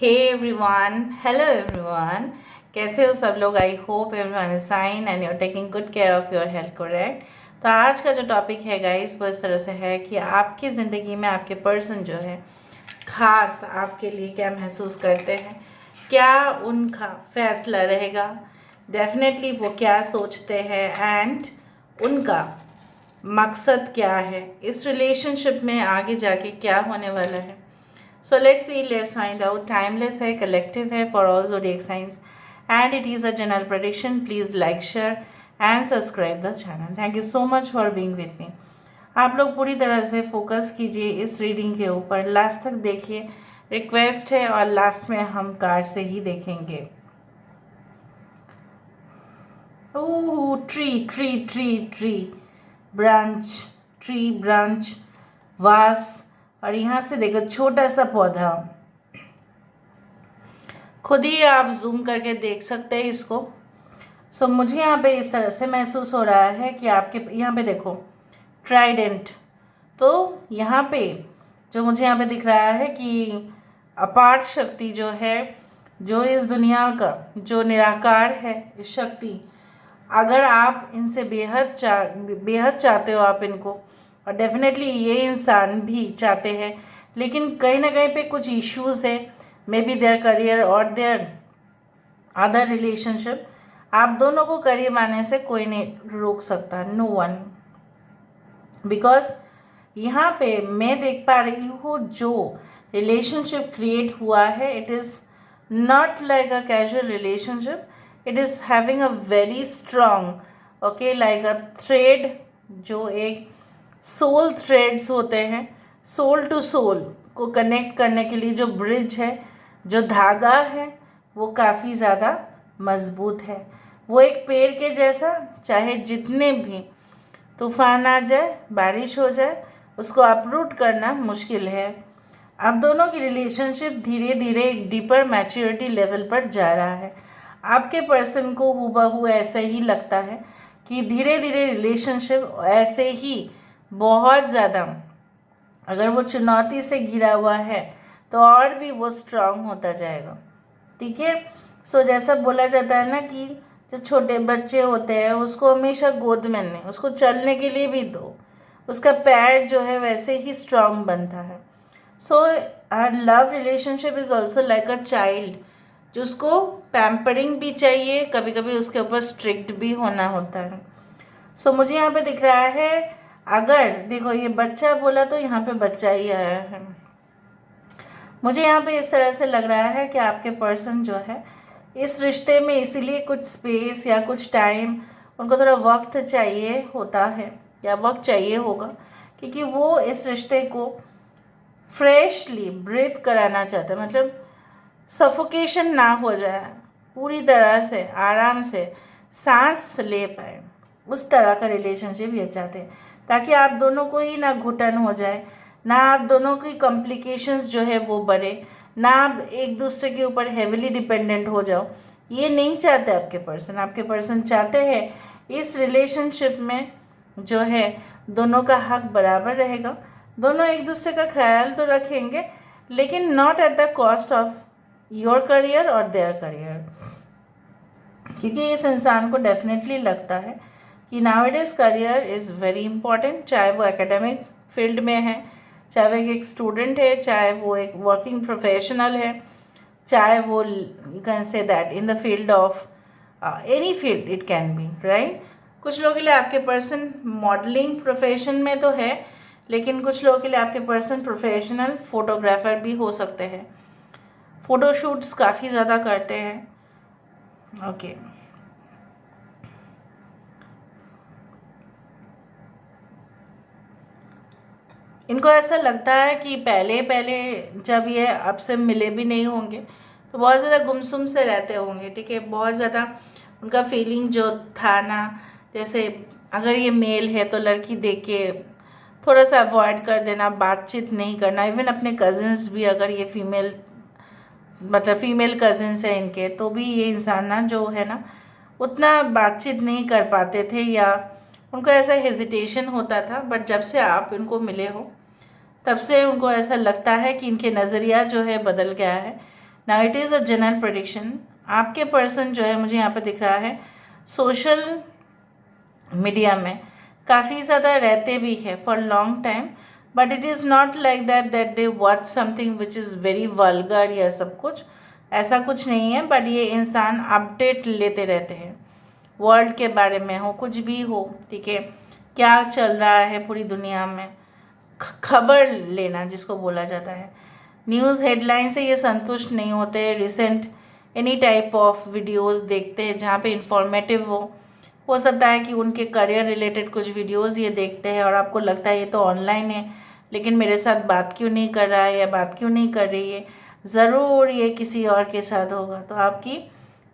Hey everyone, hello everyone. कैसे हो सब लोग? I hope everyone is fine and you are taking good care of your health, correct. तो आज का जो टॉपिक है गाइस वो इस तरह से है कि आपकी ज़िंदगी में आपके पर्सन जो है ख़ास आपके लिए क्या महसूस करते हैं, क्या उनका फैसला रहेगा, डेफिनेटली वो क्या सोचते हैं एंड उनका मकसद क्या है, इस रिलेशनशिप में आगे जाके क्या होने वाला है। So let's see, let's find out. Timeless है, collective है for all zodiac signs and it is a general prediction. Please like, share and subscribe the channel. Thank you so much for being with me. आप लोग पूरी तरह से focus कीजिए इस reading के ऊपर, लास्ट तक देखिए, रिक्वेस्ट है। और लास्ट में हम कार्ड से ही देखेंगे। Oh, tree tree tree tree branch, tree branch, वास, और यहाँ से देखो छोटा सा पौधा। खुद ही आप जूम करके देख सकते हैं इसको। सो मुझे यहाँ पे इस तरह से महसूस हो रहा है कि आपके यहाँ पे देखो ट्राइडेंट। तो यहाँ पे जो मुझे यहाँ पे दिख रहा है कि अपार शक्ति जो है, जो इस दुनिया का जो निराकार है, इस शक्ति, अगर आप इनसे बेहद चाहते हो आप इनको, और डेफिनेटली ये इंसान भी चाहते हैं, लेकिन कहीं ना कहीं पे कुछ इश्यूज है, मे बी देयर करियर और देयर अदर रिलेशनशिप। आप दोनों को करीब आने से कोई नहीं रोक सकता, नो वन। बिकॉज यहाँ पे मैं देख पा रही हूँ जो रिलेशनशिप क्रिएट हुआ है, it is not like a casual relationship, it is having a very strong, okay, like a thread, जो एक सोल थ्रेड्स होते हैं, सोल टू सोल को कनेक्ट करने के लिए जो ब्रिज है, जो धागा है, वो काफ़ी ज़्यादा मजबूत है। वो एक पेड़ के जैसा, चाहे जितने भी तूफान आ जाए, बारिश हो जाए, उसको अपरूट करना मुश्किल है। अब दोनों की रिलेशनशिप धीरे धीरे एक डीपर मैच्योरिटी लेवल पर जा रहा है। आपके पर्सन को हूबहू ऐसा ही लगता है कि धीरे धीरे रिलेशनशिप ऐसे ही बहुत ज़्यादा, अगर वो चुनौती से घिरा हुआ है तो और भी वो स्ट्रांग होता जाएगा। ठीक है। सो जैसा बोला जाता है ना कि जो छोटे बच्चे होते हैं उसको हमेशा गोद में लें, उसको चलने के लिए भी दो, उसका पैर जो है वैसे ही स्ट्रांग बनता है। So our love relationship is also like a child, जिसको पैम्परिंग भी चाहिए, कभी कभी उसके ऊपर स्ट्रिक्ट भी होना होता है। सो मुझे यहाँ पे दिख रहा है, अगर देखो ये बच्चा बोला तो यहाँ पे बच्चा ही आया है। मुझे यहाँ पे इस तरह से लग रहा है कि आपके पर्सन जो है इस रिश्ते में इसीलिए कुछ स्पेस या कुछ टाइम, उनको थोड़ा वक्त चाहिए होता है या वक्त चाहिए होगा, क्योंकि वो इस रिश्ते को फ्रेशली ब्रीथ कराना चाहते हैं। मतलब सफोकेशन ना हो जाए, पूरी तरह से आराम से सांस ले पाए, उस तरह का रिलेशनशिप ये चाहते हैं, ताकि आप दोनों को ही ना घुटन हो जाए, ना आप दोनों की कॉम्प्लिकेशंस जो है वो बढ़े, ना आप एक दूसरे के ऊपर हेविली डिपेंडेंट हो जाओ। ये नहीं चाहते आपके पर्सन। आपके पर्सन चाहते हैं इस रिलेशनशिप में जो है दोनों का हक बराबर रहेगा, दोनों एक दूसरे का ख्याल तो रखेंगे, लेकिन not at the cost of your career और देयर करियर। क्योंकि इस इंसान को डेफिनेटली लगता है कि nowadays career is very important, चाहे वो एकेडमिक फील्ड में है, चाहे वो एक स्टूडेंट है, चाहे वो एक वर्किंग प्रोफेशनल है, चाहे वो you can say that in the field of any field it can be, right. कुछ लोगों के लिए आपके पर्सन मॉडलिंग प्रोफेशन में तो है, लेकिन कुछ लोगों के लिए आपके पर्सन प्रोफेशनल फोटोग्राफर भी हो सकते हैं, फ़ोटोशूट्स काफ़ी ज़्यादा करते हैं। ओके इनको ऐसा लगता है कि पहले पहले जब ये आपसे मिले भी नहीं होंगे तो बहुत ज़्यादा गुमसुम से रहते होंगे। ठीक है, बहुत ज़्यादा उनका फीलिंग जो था ना, जैसे अगर ये मेल है तो लड़की देख के थोड़ा सा अवॉइड कर देना, बातचीत नहीं करना। इवन अपने कज़न्स भी, अगर ये फीमेल मतलब फीमेल कज़न्स हैं इनके, तो भी ये इंसान ना जो है ना उतना बातचीत नहीं कर पाते थे, या उनको ऐसा हेजिटेशन होता था। बट जब से आप इनको मिले हो तब से उनको ऐसा लगता है कि इनके नज़रिया जो है बदल गया है। Now it is a general prediction. आपके पर्सन जो है मुझे यहाँ पे दिख रहा है सोशल मीडिया में काफ़ी ज़्यादा रहते भी हैं for long time, but it is not like that they watch something which is very vulgar या सब कुछ, ऐसा कुछ नहीं है। बट ये इंसान अपडेट लेते रहते हैं वर्ल्ड के बारे में, हो कुछ भी हो, ठीक है, क्या चल रहा है पूरी दुनिया में, खबर लेना जिसको बोला जाता है। न्यूज़ हेडलाइन से ये संतुष्ट नहीं होते, recent any type of videos देखते हैं जहाँ पे इंफॉर्मेटिव हो सकता है कि उनके करियर रिलेटेड कुछ वीडियोस ये देखते हैं और आपको लगता है ये तो ऑनलाइन है लेकिन मेरे साथ बात क्यों नहीं कर रहा है या बात क्यों नहीं कर रही है, ज़रूर ये किसी और के साथ होगा, तो आपकी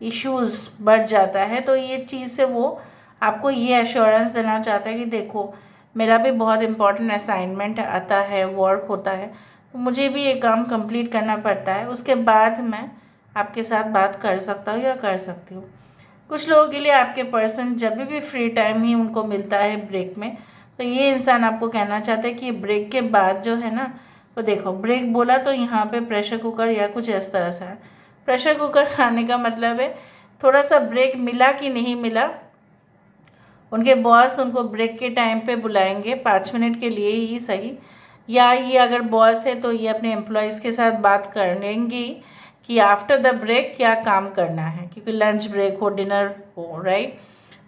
इश्यूज़ बढ़ जाता है। तो ये चीज़ से वो आपको ये एश्योरेंस देना चाहता है कि देखो मेरा भी बहुत इंपॉर्टेंट असाइनमेंट आता है, वर्क होता है, तो मुझे भी ये काम कंप्लीट करना पड़ता है, उसके बाद मैं आपके साथ बात कर सकता हूँ या कर सकती हूँ। कुछ लोगों के लिए आपके पर्सन जब भी फ्री टाइम ही उनको मिलता है ब्रेक में, तो ये इंसान आपको कहना चाहता है कि ब्रेक के बाद जो है ना, तो देखो ब्रेक बोला तो यहाँ पे प्रेशर कुकर या कुछ इस तरह से है। प्रेशर कुकर खाने का मतलब है थोड़ा सा ब्रेक मिला कि नहीं मिला, उनके बॉस उनको ब्रेक के टाइम पे बुलाएंगे 5 मिनट के लिए ही सही, या ये अगर बॉस है तो ये अपने एम्प्लॉयज़ के साथ बात कर लेंगी कि आफ्टर द ब्रेक क्या काम करना है, क्योंकि लंच ब्रेक हो, डिनर हो, right,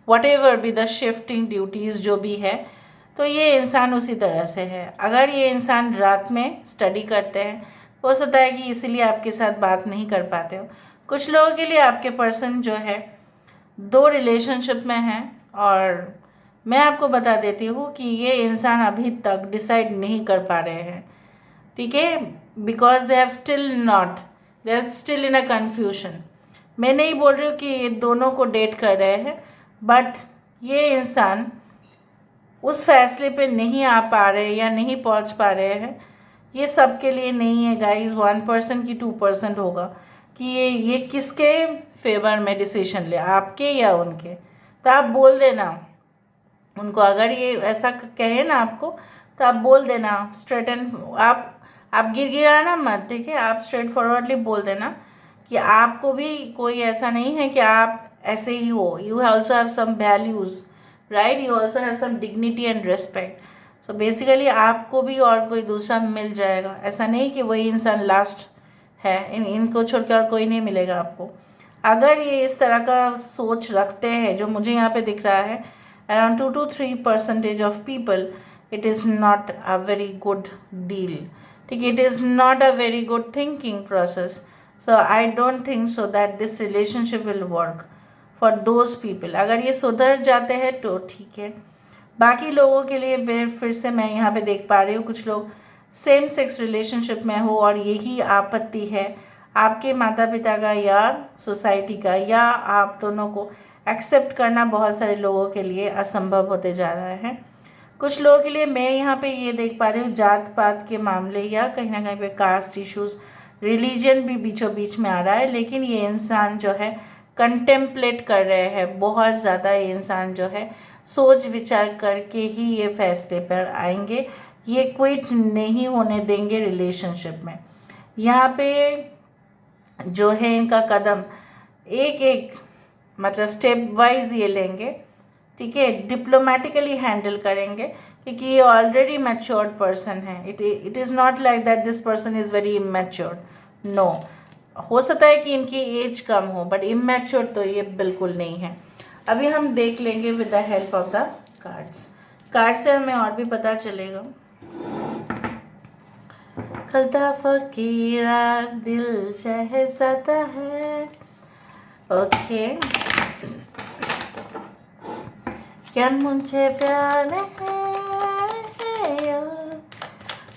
what ever be the shifting duties जो भी है। तो ये इंसान उसी तरह से है। अगर ये इंसान रात में स्टडी करते हैं हो सकता है कि इसीलिए आपके साथ बात नहीं कर पाते हो। कुछ लोगों के लिए आपके पर्सन जो है 2 रिलेशनशिप में हैं और मैं आपको बता देती हूँ कि ये इंसान अभी तक डिसाइड नहीं कर पा रहे हैं, ठीक है, because they are still in a confusion. मैं नहीं बोल रही हूँ कि ये दोनों को डेट कर रहे हैं, बट ये इंसान उस फैसले पे नहीं आ पा रहे या नहीं पहुँच पा रहे हैं। ये सबके लिए नहीं है गाइस, 1% की 2% होगा कि ये किसके फेवर में डिसीजन ले, आपके या उनके। तो आप बोल देना उनको, अगर ये ऐसा कहे ना आपको तो आप बोल देना स्ट्रेट एंड, आप गिड़गिड़ाना मत, ठीक है, आप स्ट्रेट फॉरवर्डली बोल देना कि आपको भी कोई ऐसा नहीं है कि आप ऐसे ही हो, you also have some values, right, you also have some dignity and respect. So basically आपको भी और कोई दूसरा मिल जाएगा, ऐसा नहीं कि वही इंसान लास्ट है, इनको छोड़कर और कोई नहीं मिलेगा आपको। अगर ये इस तरह का सोच रखते हैं जो मुझे यहाँ पे दिख रहा है, around 2 to 3% of people, it is not a very good deal, ठीक, it is not a very good thinking process, so I don't think so that this relationship will work for those people। अगर ये सुधर जाते हैं तो ठीक है, बाकी लोगों के लिए फिर से मैं यहाँ पे देख पा रही हूँ कुछ लोग सेम सेक्स रिलेशनशिप में हो और यही आपत्ति है आपके माता पिता का या सोसाइटी का, या आप दोनों को एक्सेप्ट करना बहुत सारे लोगों के लिए असंभव होते जा रहा है। कुछ लोगों के लिए मैं यहाँ पे ये देख पा रही हूँ जात पात के मामले या कहीं ना कहीं पे कास्ट इश्यूज, रिलीजन भी बीचों बीच में आ रहा है, लेकिन ये इंसान जो है कंटेम्पलेट कर रहे हैं बहुत ज़्यादा। ये इंसान जो है सोच विचार करके ही ये फैसले पर आएंगे, ये क्विट नहीं होने देंगे रिलेशनशिप में। यहाँ पे जो है इनका कदम एक एक मतलब स्टेप वाइज ये लेंगे, ठीक है, डिप्लोमेटिकली हैंडल करेंगे, क्योंकि ये ऑलरेडी मैच्योर्ड पर्सन है। It is not like that this person is very immatured, no, हो सकता है कि इनकी एज कम हो बट इमेच्योर्ड तो ये बिल्कुल नहीं है। अभी हम देख लेंगे with the help of the card से हमें और भी पता चलेगा। खलता फकीरा दिल शहज़ादा है, ओके, क्या मुझे प्यार है यार,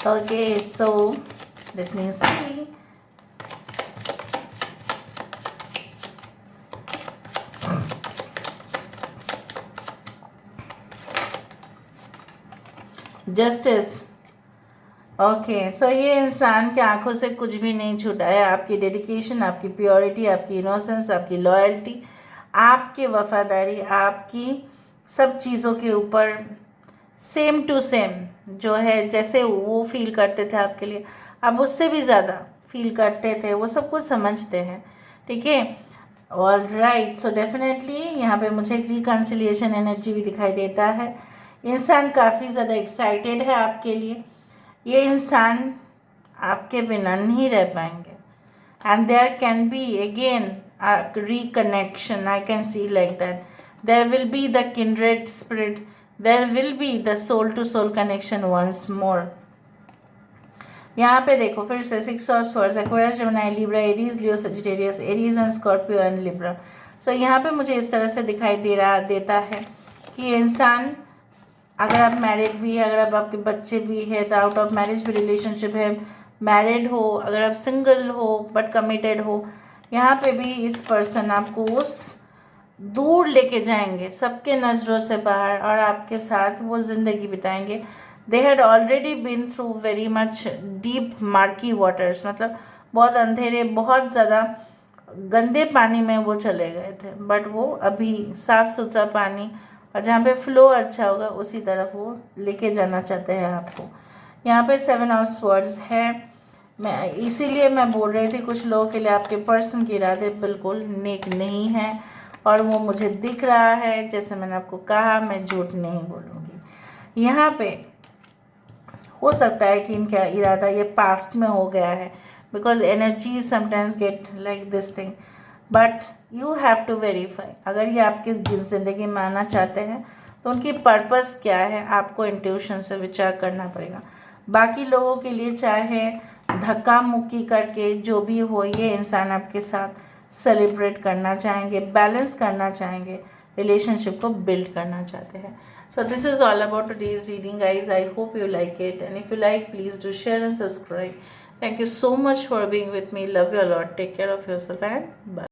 ओके, सो लेट मी सी, जस्टिस, ओके, सो ये इंसान के आंखों से कुछ भी नहीं छूटा है, आपकी डेडिकेशन, आपकी प्योरिटी, आपकी इनोसेंस, आपकी लॉयल्टी, आपकी वफादारी, आपकी सब चीज़ों के ऊपर सेम टू सेम जो है, जैसे वो फील करते थे आपके लिए, अब उससे भी ज़्यादा फील करते थे वो सब कुछ समझते हैं, ठीक है। ऑल राइट, सो डेफिनेटली यहाँ पे मुझे एक रिकन्सिलिएशन एनर्जी भी दिखाई देता है। इंसान काफ़ी ज़्यादा एक्साइटेड है आपके लिए। ये इंसान आपके बिना नहीं रह पाएंगे, and there can be again reconnection, I can see like that. There will be the kindred spirit, there will be the soul to soul connection once more. यहाँ पे देखो फिर से 6 of swords, Aquarius, Gemini, Libra, Aries, Leo, Sagittarius, Aries and Scorpio and Libra. So यहाँ पे मुझे इस तरह से दिखाई देता है कि इंसान, अगर आप मैरिड भी है, अगर आप आपके बच्चे भी है, तो आउट ऑफ मैरिज भी रिलेशनशिप है, मैरिड हो, अगर आप सिंगल हो बट कमिटेड हो, यहाँ पे भी इस पर्सन आपको उस दूर लेके जाएंगे सबके नज़रों से बाहर, और आपके साथ वो ज़िंदगी बिताएंगे। They had already been through very much deep murky waters, मतलब बहुत अंधेरे, बहुत ज़्यादा गंदे पानी में वो चले गए थे, बट वो अभी साफ़ सुथरा पानी और जहाँ पे फ्लो अच्छा होगा उसी तरफ वो लेके जाना चाहते हैं आपको। यहाँ पे 7 ऑफ स्वॉर्ड्स है। मैं इसीलिए मैं बोल रही थी कुछ लोगों के लिए आपके पर्सन के इरादे बिल्कुल नेक नहीं हैं, और वो मुझे दिख रहा है। जैसे मैंने आपको कहा, मैं झूठ नहीं बोलूँगी। यहाँ पे हो सकता है कि इनका इरादा ये पास्ट में हो गया है, because energy sometimes get like this thing, but you have to verify. अगर ये आपकी ज़िंदगी में आना चाहते हैं तो उनकी पर्पस क्या है, आपको इंट्यूशन से विचार करना पड़ेगा। बाकी लोगों के लिए चाहे धक्का मुक्की करके जो भी हो, ये इंसान आपके साथ सेलिब्रेट करना चाहेंगे, बैलेंस करना चाहेंगे, रिलेशनशिप को बिल्ड करना चाहते हैं। So this is all about today's reading, guys. I hope you like it, and if you like, please do share and subscribe. Thank you so much for being with me. Love you a lot. Take care of yourself and bye.